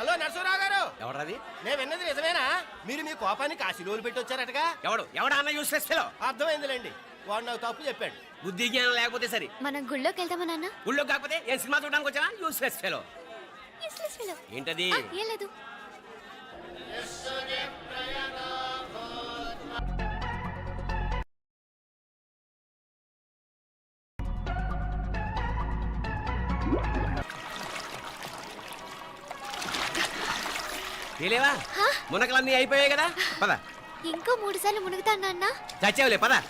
Hello Narasarao గారు. ఎవరది? నేను విన్నది నిజమేనా? మీరు మీ కోపాన్ని కాశీలోలు పెట్టి వచ్చారటగా? ఎవడా అన్న యూస్లెస్ ఫెలో? అర్థమైందిలేండి, వాడు నాకు తప్పు చెప్పాడు. బుద్ధి జ్ఞానం లేకపోతే సరే. మనం గుళ్ళోకి వెళ్దామా నాన్న? ఊళ్ళో కాకపోతే ఏ సినిమా చూడడానికి వచ్చావా? Useless fellow. ఏంటది? ఏం లేదు. తెలియవా? మునకలన్నీ అయిపోయాయి కదా, పద. ఇంకో 3 సార్లు మునుగుతా నాన్న. చచ్చావులే, పద.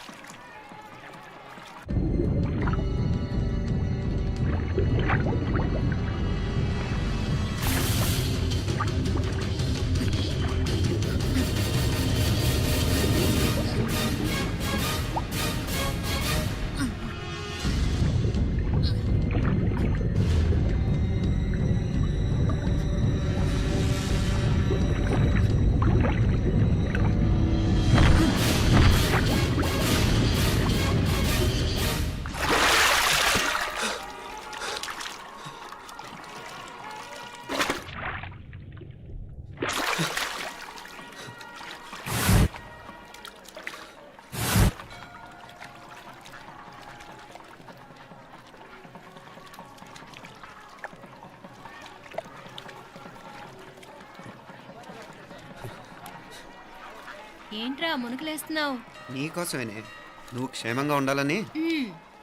ఏంట్రా మునుకులేస్తున్నావు? నీకోసమేనే, నువ్వు క్షేమంగా ఉండాలని.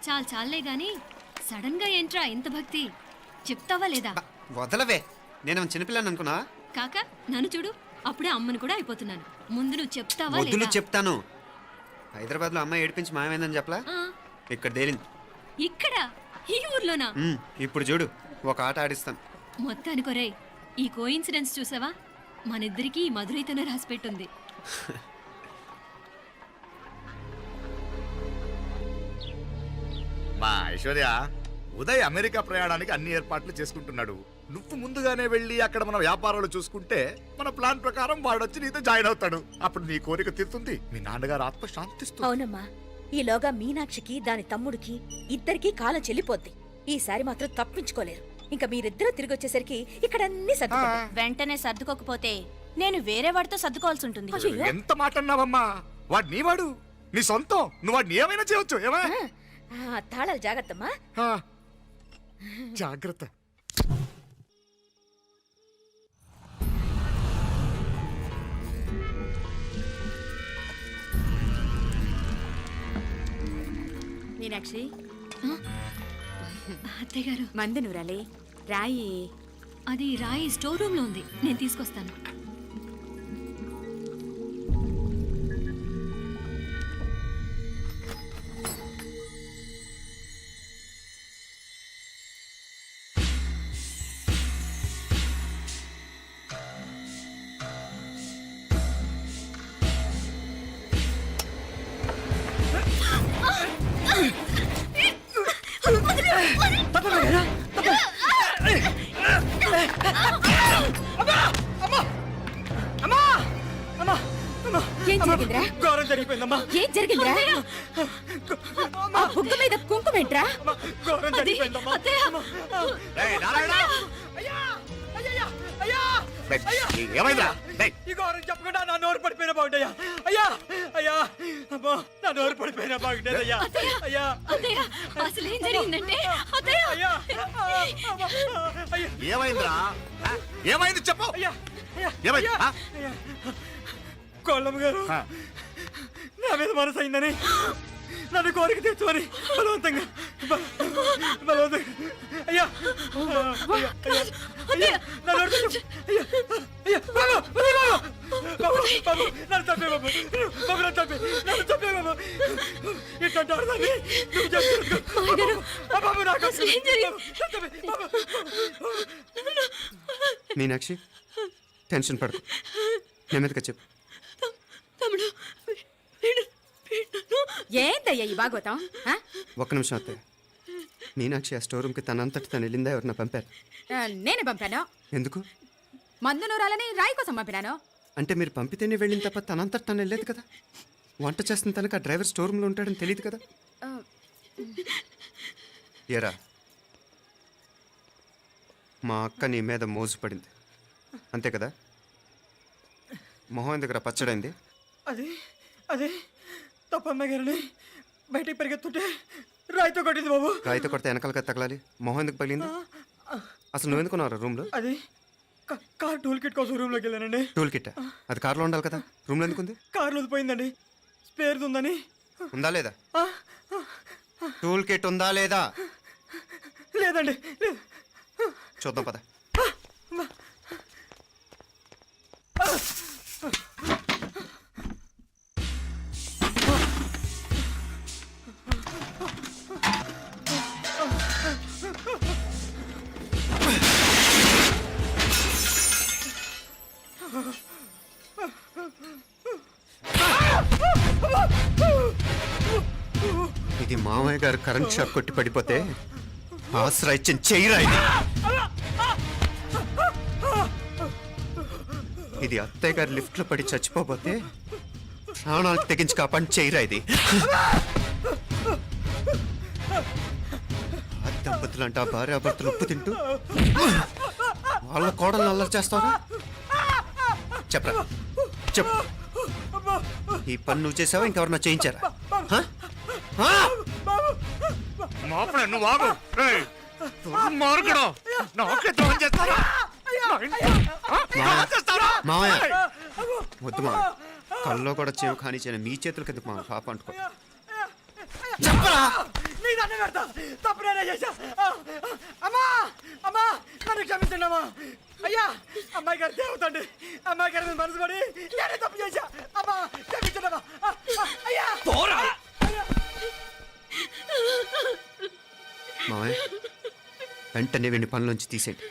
చాలే గాని సడన్ గా ఏంట్రా ఇంత భక్తి? చెప్తావా లేదా? వదలవే, నేను చిన్నపిల్లని అనుకున్నా. కాక నన్ను చూడు, అప్పుడే అమ్మని కూడా అయిపోతున్నాను. ముందు నువ్వు చెప్తావా వద్దులు లేదా? చెప్తాను. హైదరాబాద్ లో అమ్మాయి ఏడిపించి మాయమైందని చెప్పలా, ఇక్కడ తేలింది. ఇక్కడ ఈ ఊర్లోనా? ఇప్పుడు చూడు, ఒక ఆట ఆడిస్తాను. మొత్తానికి ఒరేయ్, ఈ కోయిన్సిడెన్స్ చూసావా? మనిద్దరికి ఈ మధురైతోనే రాసిపెట్టుంది. మా ఐశ్వర్య, ఉదయ్ అమెరికా ప్రయాణానికి అన్ని ఏర్పాట్లు చేసుకుంటున్నాడు. నువ్వు ముందుగానే వెళ్ళి అక్కడ మన వ్యాపారాలు చూసుకుంటే మన ప్లాన్ ప్రకారం వాడొచ్చి నీతో జాయిన్ అవుతాడు. అప్పుడు నీ కోరిక తీరుతుంది, మీ నాన్నగారు ఆత్మ శాంతిస్తుంది. అవునమ్మా, ఈలోగా మీనాక్షికి దాని తమ్ముడికి ఇద్దరికి కాలం చెల్లిపోద్ది. ఈసారి మాత్రం తప్పించుకోలేరు. ఇంకా మీరిద్దరూ తిరిగి వచ్చేసరికి ఇక్కడ అన్ని వెంటనే సర్దుకోకపోతే నేను వేరే వాడితో సర్దుకోవాల్సి ఉంటుంది. ఎంత మాట అన్నావమ్మా? వాడు నీ వాడు, నీ సొంతం. నువ్వు వాడిని ఏమైనా చేయవచ్చు. ఏమా తాళాలు జాగ్రత్తమ్మా. జాగ్రత్త. మీనాక్షి, అత్తయ్య గారు, మందు నూరాలి. రాయి అది రాయి స్టోర్ రూమ్ లో ఉంది, నేను తీసుకొస్తాను. ఏం జరిగిందిరా? ఘోరం జరిగిపోయిందమ్మా. ఏం జరిగిందిరా? ఆ బుగ్గ మీద కుంకుమేంట్రా? ఘోరం జరిగిపోయిందమ్మా. ఏమైందా? ఈ ఘోరం చెప్పకుండా నా నోరు పడిపోయినా బాగుంటాయా? అయ్యా అయ్యా, అమ్మా, నా నోరు పడిపోయినా బాగుంటేది. అయ్యా అయ్యా, అసలు ఏం జరిగిందంటే అత్తయ్య, అయ్యా ఏమైందిరా? ఏమైంది చెప్పు. అయ్యా ఏమైంది? అయ్యా, కోళ్ళమ్మ గారు నా మీద మనసు అయిందని నన్ను కోరిక తెచ్చుకొని బలవంతంగా అయ్యా నన్ను చంపే బాబు, నన్ను చంపే బాబు. ఇట్లాంటి ఆడదాన్ని నువ్వు చెప్తావు బాబు. నాకు మీనాక్షి, టెన్షన్ పడకు, నెమ్మదిగా చెప్పు. ఏందయ్యా ఈ బాగోతాం? ఒక్క నిమిషం అత్తయ్య. మీనాక్షి ఆ స్టోర్ రూమ్కి తనంతటి తను వెళ్ళిందా, ఎవరన్నా పంపారు? నేనే పంపాను. ఎందుకు? మందు నూరాలని రాయి కోసం పంపినాను. అంటే మీరు పంపితేనే వెళ్ళిన తప్ప తనంతటి తను వెళ్ళలేదు కదా. వంట చేస్తున్న తనకు ఆ డ్రైవర్ స్టోర్ రూమ్లో ఉంటాడని తెలియదు కదా. ఎరా, మా అక్క నీ మీద మోజుపడింది. అంతే కదా? మొహం ఎందుకురా పచ్చడైంది? అది అదే తప్పమ్మాయి గారిని బయటికి పరిగెత్తుంటే రాయితో కొట్టింది బాబు. రాయితో కొడితే వెనకాలగా తగలాలి. మొహం ఎందుకు పగిలింది? అసలు నువ్వు ఎందుకున్నావు రూమ్లో? అది కార్ టూల్ కిట్ కోసం రూమ్లోకి వెళ్ళానండి. టూల్ కిట్ అది కార్లో ఉండాలి కదా, రూమ్లో ఎందుకుంది? కార్లో పోయిందండి, స్పేర్ ఉందని. ఉందా లేదా? టూల్ కిట్ ఉందా లేదా? లేదండి, లేదు. చూద్దాం పద. ఇది మామయ్య గారు కరెంట్ షాక్ కొట్టి పడిపోతే ఆసరా ఇచ్చిన చెయ్యిరా ఇది. ఇది అత్తయ్య గారు లిఫ్ట్లో పడి చచ్చిపోతే ప్రాణాలకు తెగించి కాపాడి చెయ్యిరా ఇది. ఆ దంపతులంట భార్యాభర్తలు ఉప్పు తింటూ వాళ్ళ కోడలు అల్లరి చేస్తారా? చెప్పరా, చెప్పు. ఈ పని నువ్వు చేసావా, ఇంకెవరన్నా చేయించారా? హ? హ? మాపడే నువ్వు ఆగు. ఏయ్, దుర్మార్గుడు. నాకే ద్రోహం చేస్తారా? మావయ్య వద్దు మావయ్య, కల్లో కూడా చేవు కానీ చేయను మీ చేతుల కిందకు మా పాప అంటుకో. చెప్పరా, నీ దండం పెడతా. తప్పు నేనే చేశా. అమ్మా అమ్మా, నన్ను క్షమించండి అమ్మా. అయ్యా, అమ్మాయి గారు దేవతండి. అమ్మాయి గారి మీద మనసు పడి నేనే తప్పు చేశా. అమ్మా క్షమించండి అమ్మా. అయ్యా మావయ్య వెంటనే వీడిని పనిలోంచి తీసేయండి,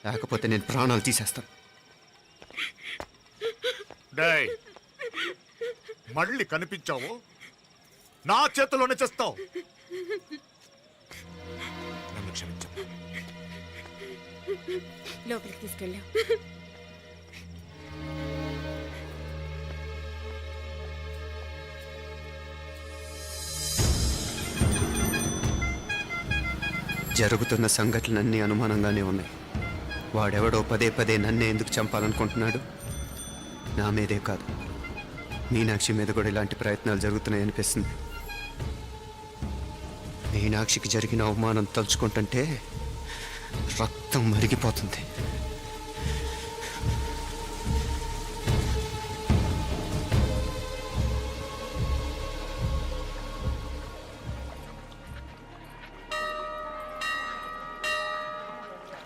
లేకపోతే నేను ప్రాణాలు తీసేస్తాను. డేయ్, మళ్ళీ కనిపించావు నా చేతిలోనే చేస్తావు. నన్ను క్షమించు. లోపలికి తీసుకెళ్ళాం. జరుగుతున్న సంఘటనలన్నీ అనుమానంగానే ఉన్నాయి. వాడెవడో పదే పదే నన్నే ఎందుకు చంపాలనుకుంటున్నాడు? నా మీదే కాదు, మీనాక్షి మీద కూడా ఇలాంటి ప్రయత్నాలు జరుగుతున్నాయి అనిపిస్తుంది. మీనాక్షికి జరిగిన అవమానం తలుచుకుంటుంటే రక్తం మరిగిపోతుంది.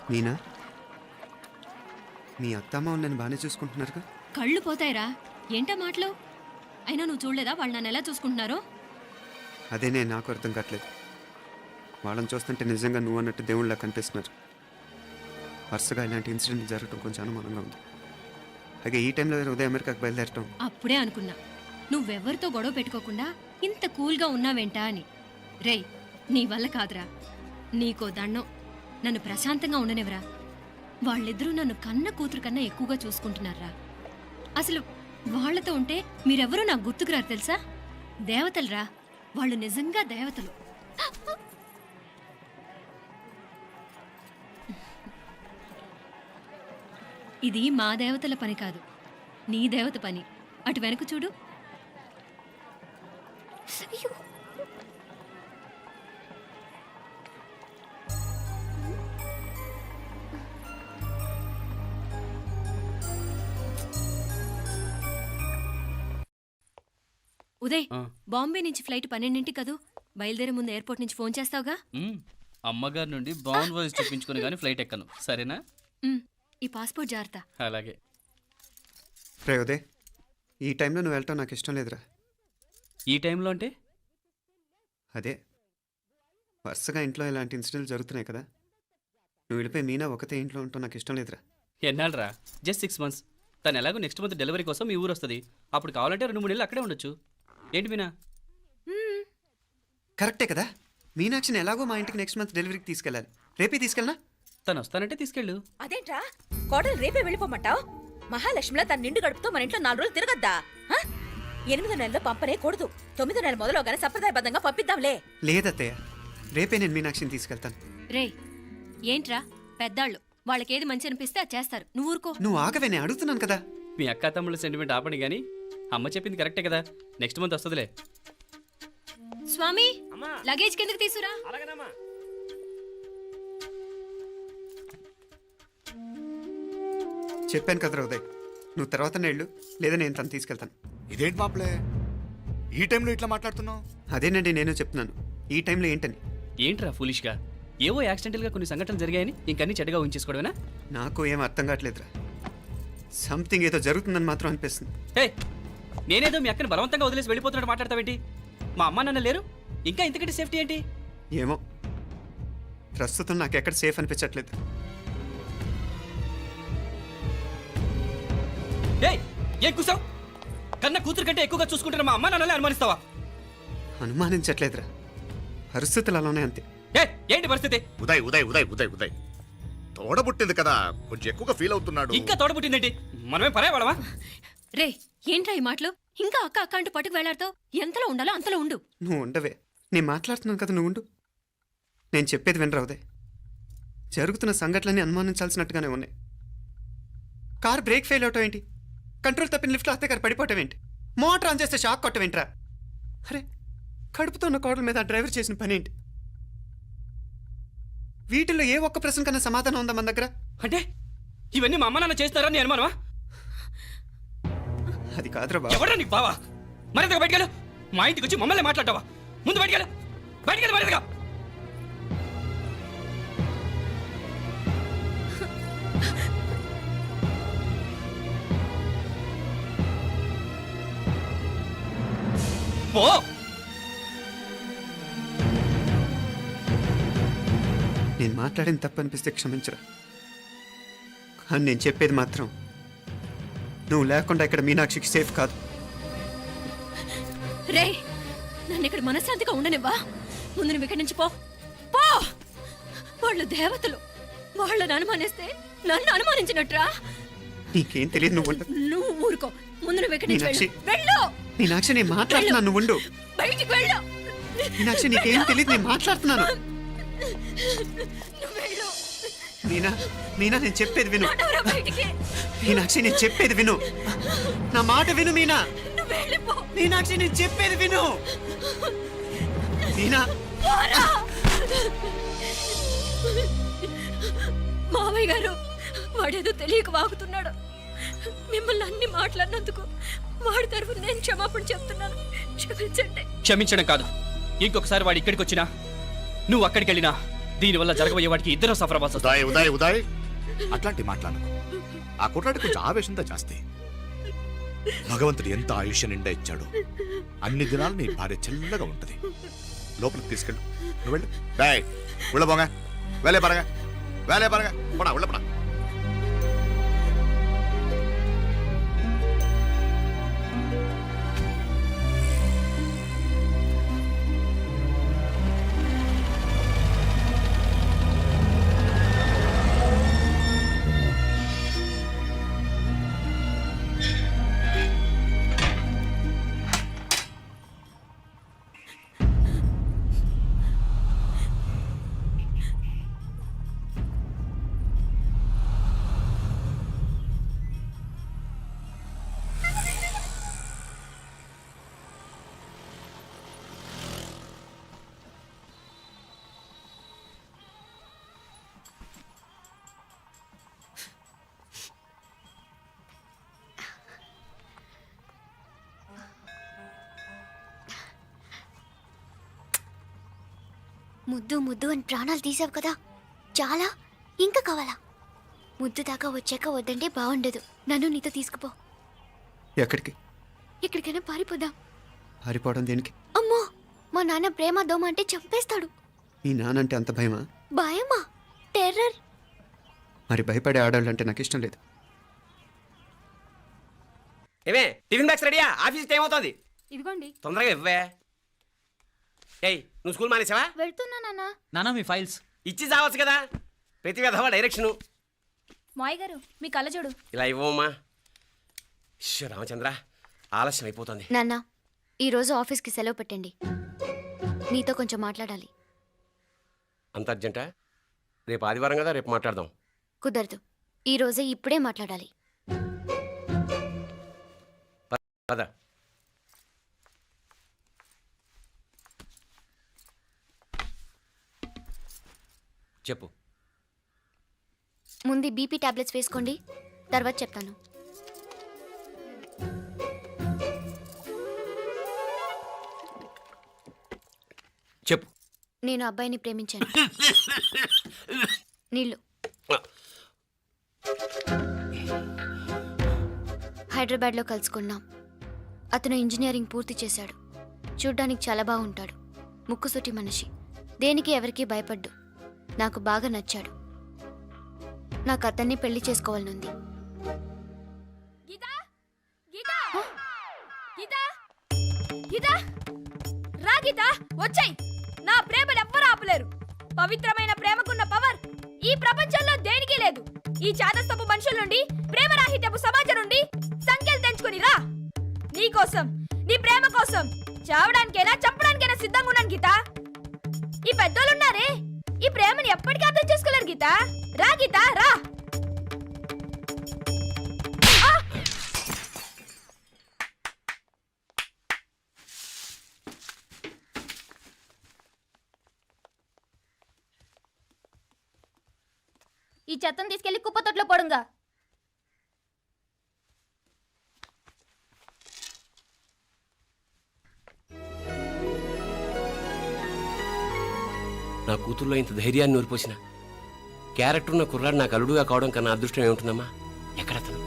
మీనా, మీ అత్తమ్మ నన్ను బాగానే చూసుకుంటున్నారుగా? కళ్ళు పోతాయిరా, ఏంటా మాటలు? అయినా నువ్వు చూడలేదా వాళ్ళు నన్ను ఎలా చూసుకుంటున్నారో? అదేనే నాకు అర్థం కావట్లేదు. వాళ్ళని చూస్తుంటే నిజంగా నువ్వు అన్నట్టు దేవుళ్ళ కనిపిస్తున్నారు. వరుసగా ఇలాంటి ఇన్సిడెంట్ జరగడం కొంచెం అనుమానంగా ఉంది. అలాగే ఈ టైంలో ఉదయం అమెరికాకు బయలుదేరటం. అప్పుడే అనుకున్నా నువ్వెవరితో గొడవ పెట్టుకోకుండా ఇంత కూల్గా ఉన్నావేంటా అని. రేయ్, నీ వల్ల కాదురా, నీకో దండం, నన్ను ప్రశాంతంగా ఉండనివరా. వాళ్ళిద్దరూ నన్ను కన్న కూతురు కన్నా ఎక్కువగా చూసుకుంటున్నారా. అసలు వాళ్లతో ఉంటే మీరెవరూ నాకు గుర్తుకురారు తెలుసా? దేవతలరా వాళ్ళు, నిజంగా దేవతలు. ఇది మా దేవతల పని కాదు, నీ దేవత పని. అటు వెనక చూడు. ఉదయ్, బాంబే నుంచి ఫ్లైట్ 12ంటికి కదూ. బయలుదేరే ముందు ఎయిర్పోర్ట్ నుంచి ఫోన్ చేస్తావుగా? అమ్మగారి నుండి బాండ్ వాయిస్ చూపించుకుని కానీ ఫ్లైట్ ఎక్కను, సరేనా? ఈ పాస్పోర్ట్ జాగ్రత్త. అలాగే. రే ఉదయ్, ఈ టైంలో నువ్వు వెళ్ళటం నాకు ఇష్టం లేదురా. ఈ టైంలో అంటే? అదే వరుసగా ఇంట్లో ఇలాంటి ఇన్సిడెంట్లు జరుగుతున్నాయి కదా, నువ్వు వెళ్ళిపోయి మీనా ఒకతే ఇంట్లో ఉంటావు నాకు ఇష్టం లేదురా. ఎన్నాళ్ళరా? Just 6 months. తను ఎలాగో నెక్స్ట్ మంత్ డెలివరీ కోసం మీ ఊరు వస్తుంది. అప్పుడు కావాలంటే 2-3 నెలలు అక్కడే ఉండొచ్చు. ఏంటి మీనా? కరెక్టే కదా, మీనాక్షిని ఎలాగో మా ఇంటికి నెక్స్ట్ మంత్ డెలివరీకి తీసుకెళ్ళాలి. రేపే తీసుకెళ్ళనా? తను వస్తానంటే తీసుకెళ్ళు. అదేంట్రా, కోడలు రేపే వెళ్ళిపోమంటావు? మహాలక్ష్మిలా తన నిండు గడుపుతో మన ఇంట్లో 4 రోజులు తిరగద్దా? 8వ నెలలో పంపనే కూడదు. 9వ నెల మొదలుగానే సంప్రదాయబద్ధంగా పంపిద్దాంలే. లేదత్తయ్య, రేపే నేను మీనాక్షిని తీసుకెళ్తాను. రే, ఏంట్రా పెద్దాళ్ళు వాళ్ళకేది మంచి అనిపిస్తే అది చేస్తారు నువ్వు ఊరుకో. నువ్వు ఆగవే, నేను అడుగుతున్నాను కదా. మీ అక్క తమ్ముళ్ళ సెంటిమెంట్ ఆపండి కానీ అమ్మ చెప్పింది కరెక్టే కదా, నెక్స్ట్ మంత్ వస్తుందిలే. స్వామి లగేజ్ కిందకి తీసురా. అలాగేనమ్మా. చెప్పాను కదరా ఉదయ్, నువ్వు తర్వాత నేళ్ళు లేదా నేను తను తీసుకెళ్తాను. ఇదేంటి మాప్లే ఈ టైంలో ఇట్లా మాట్లాడుతున్నావు? అదేనండి నేను చెప్తున్నాను, ఈ టైంలో ఏంటని. ఏంట్రా ఫులిష్గా ఏవో యాక్సిడెంటల్గా కొన్ని సంఘటనలు జరిగాయని ఇంకన్నీ చెడ్డగా ఊహించేసుకోవడమేనా? నాకు ఏం అర్థం కావట్లేదురా. సంథింగ్ ఏదో జరుగుతుందని మాత్రం అనిపిస్తుంది. హే, నేనేదో మీ అక్కని బలవంతంగా వదిలేసి వెళ్ళిపోతున్నట్టు మాట్లాడతావేంటి? మా అమ్మ నాన్న లేరు, ఇంకా ఇంతకంటే సేఫ్టీ ఏంటి? ఏమో, ప్రస్తుతం నాకు ఎక్కడ సేఫ్ అనిపించట్లేదు. ఏయ్, ఏం కూసావు? కన్న కూతురు కంటే ఎక్కువగా చూసుకుంటున్న మా అమ్మ నాన్నలే అనుమానిస్తావా? అనుమానించట్లేదురా, పరిస్థితులు అలానే అంతే. ఏంటి పరిస్థితి? ఉదయ్ ఉదయ్ ఉదయ్ ఉదయ్ ఉదయ్ తోడబుట్టింది కదా, కొంచెం ఎక్కువగా ఫీల్ అవుతున్నాడు. ఇంకా తోడబుట్టిందేంటి? మనమే పరాయవాడవా? రే ఏంట్రా ఈ మాటలు? ఇంకా అక్క అక్క అంటూ పట్టుకు వెళ్లాడుతో ఎంతలో ఉండాలో అంతలో ఉండు. నువ్వు ఉండవే, నేను మాట్లాడుతున్నాను కదా, నువ్వు ఉండు. నేను చెప్పేది వినరా ఉదయ్, జరుగుతున్న సంఘటనలన్నీ అనుమానించాల్సినట్టుగానే ఉన్నాయి. కార్ బ్రేక్ ఫెయిల్ అవటం ఏంటి? కంట్రోల్ తప్పిన లిఫ్ట్లో అత్తే గారు పడిపోవటం ఏంటి? మోటార్ ఆన్ చేస్తే షాక్ కొట్టం ఏంట్రా? అరే, కడుపుతో ఉన్న కోడల మీద ఆ డ్రైవర్ చేసిన పని ఏంటి? వీటిల్లో ఏ ఒక్క ప్రశ్న కన్నా సమాధానం ఉందా మన దగ్గర? అంటే ఇవన్నీ మా అమ్మ నాన్న చేస్తారా నీ అనుమానమా? అది కాదురా బాబు. ఎవరా నీకు బావా? మరింతగా బయటకెళ్ళు. మా ఇంటికి వచ్చి మమ్మల్ని మాట్లాడతావా? ముందు బయటకెళ్ళు, బయటకెళ్ళు మరింతగా. పో. నేను మాట్లాడిన తప్పు అనిపిస్తే క్షమించరా, కానీ నేను చెప్పేది మాత్రం నువ్వు లేకుండా ఇక్కడ మీనాక్షికి సేఫ్ కాదు. రే నన్ను ఇక్కడ మనశ్శాంతిగా ఉండనివ్వా. ముందు నువ్వు ఇక్కడి నుంచి పో పో. వాళ్ళు దేవతలు, వాళ్ళని అనుమానిస్తే నన్ను అనుమానించినట్రా. నీకేం తెలియదు, నువ్వు ఉండు. నువ్వు ఊరుకో. ముందు నువ్వు ఇక్కడి నుంచి మీనాక్షి. వెళ్ళు. మీనాక్షి, నేను మాట్లాడుతున్నాను, నువ్వు ఉండు. బయటికి వెళ్ళు. మీనాక్షి, నీకేం తెలియదు, నేను మాట్లాడుతున్నాను. నువ్వు వెళ్ళు. మీనా, మీనా, నేను చెప్పేది విను. నడవరా బయటికి. మీనాక్షి, నేను చెప్పేది విను, నా మాట విను. మీనా, నువ్వు వెళ్ళిపో. మీనాక్షి, నేను చెప్పేది విను. మీనా, పోరా. మావయ్య గారు, వాడేదో తెలియక వాగుతున్నాడు. మిమ్మల్ని అన్ని మాట్లాడినందుకు వాడి తరఫున నేను క్షమాపణ చెప్తున్నాను. క్షమించండి. క్షమించడం కాదు, ఇంకొకసారి వాడు ఇక్కడికి వచ్చినా నువ్వు అక్కడికి వెళ్ళినా దీనివల్ల జరగబోయే వాడికి ఇద్దరు సఫర్ అవ్వాల్సి వస్తుంది. ఉదయ్ ఉదయ్ ఉదయ్ అట్లాంటి మాట్లాడకు. ఆ కుట్రాడి కొంచెం ఆవేశంతో జాస్తి. భగవంతుడు ఎంత ఆయుష్య నిండా ఇచ్చాడు, అన్ని దినాలు నీ భార్య చల్లగా ఉంటది. లోపలికి తీసుకెళ్ళు, నువ్వు వెళ్ళు. బాయ్ ఉళ్ళ పోగా, వేలే పరగా, వేలే పరగా, పడా ఉళ్ళ పడా. ముద్దు ముద్దు అని ప్రాణాలు తీసావు కదా, చాలా ఇంకా కావాలా? ముద్దు దాకా వచ్చాక వద్దంటే బాగుండదు. నన్ను నీతో తీసుకుపో. ఎక్కడికి? ఎక్కడికైనా పారిపోదాం. పారిపోవడం దేనికి? అమ్మో, మా నాన్న ప్రేమ దోమ అంటే చంపేస్తాడు. మీ నానంటే అంత భయమా? భయమా? టెర్రర్. మరి భయపడే ఆడాళ్ళు అంటే నాకు ఇష్టం లేదు. ఏమే టిఫిన్ బ్యాగ్స్ రెడీయా? ఆఫీస్ టైం అవుతుంది. ఇదిగోండి. తొందరగా ఇవ్వే. ఏయ్, నువ్వు స్కూల్ మానేసావా? వెళ్తున్నా నాన్న. నానా మీ ఫైల్స్ ఇచ్చి చావచ్చు కదా, ప్రతి విధవా డైరెక్షను. మాయ్ గారు మీ కళ్ళజోడు. ఇలా ఇవ్వమ్మా. రామచంద్ర, ఆలస్యం అయిపోతుంది. నాన్న, ఈరోజు ఆఫీస్కి సెలవు పెట్టండి. నీతో కొంచెం మాట్లాడాలి. అంత అర్జెంటా? రేపు ఆదివారం కదా, రేపు మాట్లాడదాం. కుదరదు. ఈ రోజే ఇప్పుడే మాట్లాడాలి. పద. చెప్పు. ముందు బీపీ టాబ్లెట్స్ వేసుకోండి, తర్వాత చెప్తాను. చెప్పు. నేను అబ్బాయిని ప్రేమించాను. నీళ్ళు. హైదరాబాద్లో కలుసుకున్నాం. అతను ఇంజనీరింగ్ పూర్తి చేశాడు. చూడ్డానికి చాలా బాగుంటాడు. ముక్కుసూటి మనిషి. దేనికి ఎవరికీ భయపడ్డు. నాకు బాగా నచ్చాడు. నాకు అతన్ని పెళ్లి చేసుకోవాలనుంది. వచ్చాయి. నా ప్రేమను ఎవ్వరూ ఆపలేరు. పవిత్రమైన ప్రేమకున్న పవర్ ఈ ప్రపంచంలో దేనికి లేదు. ఈ చాదస్తపు మనుషుల నుండి, ప్రేమరాహిత్యపు సమాజం నుండి సంఖ్యలు తెంచుకుని రా. నీ కోసం, నీ ప్రేమ కోసం చావడానికైనా చంపడానికైనా సిద్ధంగా ఉన్నాను గీత. ఈ పెద్దోళ్ళున్నారే, ఈ ప్రేమని ఎప్పటికీ అర్థం చేసుకోలేరు గీత. రా గీత, రా. ఈ చెత్తను తీసుకెళ్లి కుప్పతొట్లో పడుంగా. నా కూతుర్లో ఇంత ధైర్యాన్ని నూరిపోసిన క్యారెక్టర్ ఉన్న కుర్రాడు నాకు అల్లుడుగా కావడం కన్నా అదృష్టం ఏముంటుందమ్మా? ఎక్కడతను?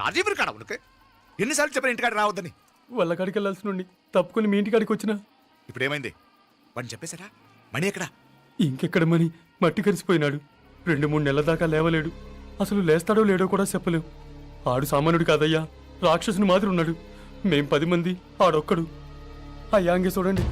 రాజీవ్ కాడ ఉనకే ఎన్నిసార్లు చెప్పిన ఇంటికాడ రావద్దని. వాళ్ళ కాడికి వెళ్ళాల్సి నుండి తప్పుకుని మీ ఇంటికాడికి వచ్చినా. ఇప్పుడు ఏమైంది? వాడిని చెప్పేశారా? మణి ఎక్కడా? ఇంకెక్కడ మని మట్టి కరిసిపోయినాడు. 2-3 నెలల దాకా లేవలేడు. అసలు లేస్తాడో లేడో కూడా చెప్పలేం. ఆడు సామాన్యుడు కాదయ్యా, రాక్షసుని మాదిరి ఉన్నాడు. మేం 10 మంది, ఆడొక్కడు. అయ్యా అంగే చూడండి.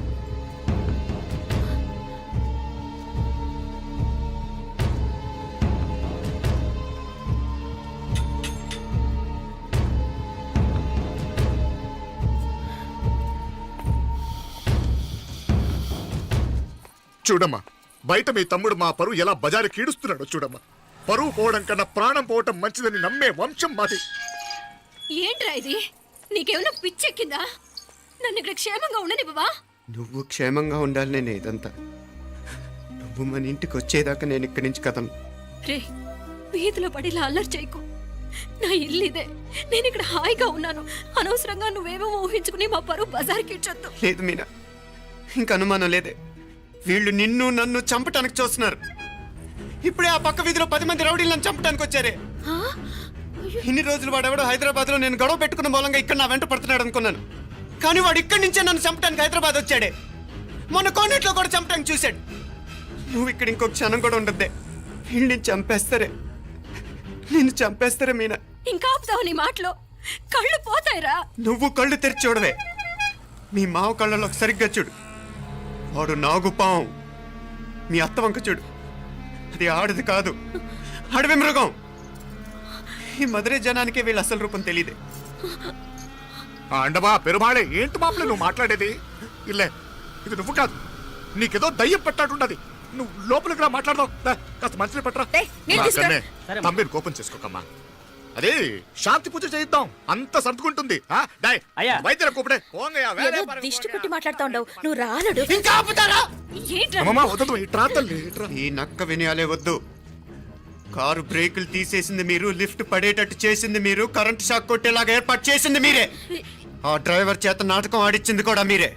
చూడమ్మా, బయట మీ తమ్ముడు మా పరువు ఎలా బజారు కీడుస్తున్నాడో చూడమ్మా. పరువు పోవడం కన్నా ప్రాణం పోవటం మంచిదని నమ్మే వంశం మాది. ఏంట్రా ఇది? నీకేమైనా పిచ్చెక్కిందా? నన్ను ఇక్కడ క్షేమంగా ఉండనివ్వవా? నువ్వు క్షేమంగా ఉండాలి. నేను ఇదంతా నువ్వు మన ఇంటికి వచ్చేదాకా నేను ఇక్కడి నుంచి కదలను. రే, వీధిలో పడి ఇలా అల్లరి చేయకు. నా ఇల్లు ఇదే. నేను ఇక్కడ హాయిగా ఉన్నాను. అనవసరంగా నువ్వేమో ఊహించుకుని మా పరువు బజార్కి ఇచ్చొద్దు. లేదు మీనా, ఇంక అనుమానం లేదే. వీళ్ళు నిన్ను నన్ను చంపటానికి చూస్తున్నారు. ఇప్పుడే ఆ పక్క వీధిలో 10 మంది రౌడీలు నన్ను చంపటానికి వచ్చారే. ఇన్ని రోజులు వాడెవడో హైదరాబాద్ లో నేను గొడవ పెట్టుకున్న మూలంగా ఇక్కడ నా వెంట పడుతున్నాడు అనుకున్నాను. కానీ వాడు ఇక్కడి నుంచే నన్ను చంపటానికి హైదరాబాద్ వచ్చాడే. మొన్న కోనేట్లో కూడా చంపటానికి చూశాడు. నువ్వు ఇక్కడ ఇంకొక క్షణం కూడా ఉండద్దే. వీళ్ళని చంపేస్తారే, నిన్ను చంపేస్తారే మీనా. ఇంకా ఆపుతావు నీ మాటలో? కళ్ళు పోతాయిరా. నువ్వు కళ్ళు తెరిచి చూడవే. మీ మావ కళ్ళలో సరిగ్గా చూడు. వాడు నాగుపాం. మీ అత్త వంక చూడు, అది ఆడది కాదు, అడవి మృగం. ఈ మధుரை జనానికే వీళ్ళ అసలు రూపం తెలియదే. అండమా పెరుమాళే, ఏంటి మాపలే నువ్వు మాట్లాడేది? ఇల్లే, ఇది నువ్వు కాదు, నీకేదో దయ్యం పెట్టాడున్నది. నువ్వు లోపలికి రా, మాట్లాడదాం. కాస్త మంచిని పట్టరా. తమ్మిని కోపం చేసుకోకమ్మా. అదే శాంతి పూజ చేయిద్దాం, అంత సర్దుకుంటుంది. వైద్యుల కూపడే దిష్టి పెట్టి మాట్లాడుతా ఉండవు. నువ్వు రానడు. ఇంకా ఆపుతారా? ఈ నక్క వినయాలే వద్దు. కారు బ్రేకులు తీసేసింది మీరు, లిఫ్ట్ పడేటట్టు చేసింది మీరు, కరెంట్ షాక్ కొట్టేలాగా ఏర్పాటు చేసింది మీరే. ఆ డ్రైవర్ చేత నాటకం ఆడిచ్చింది కూడా మీరే.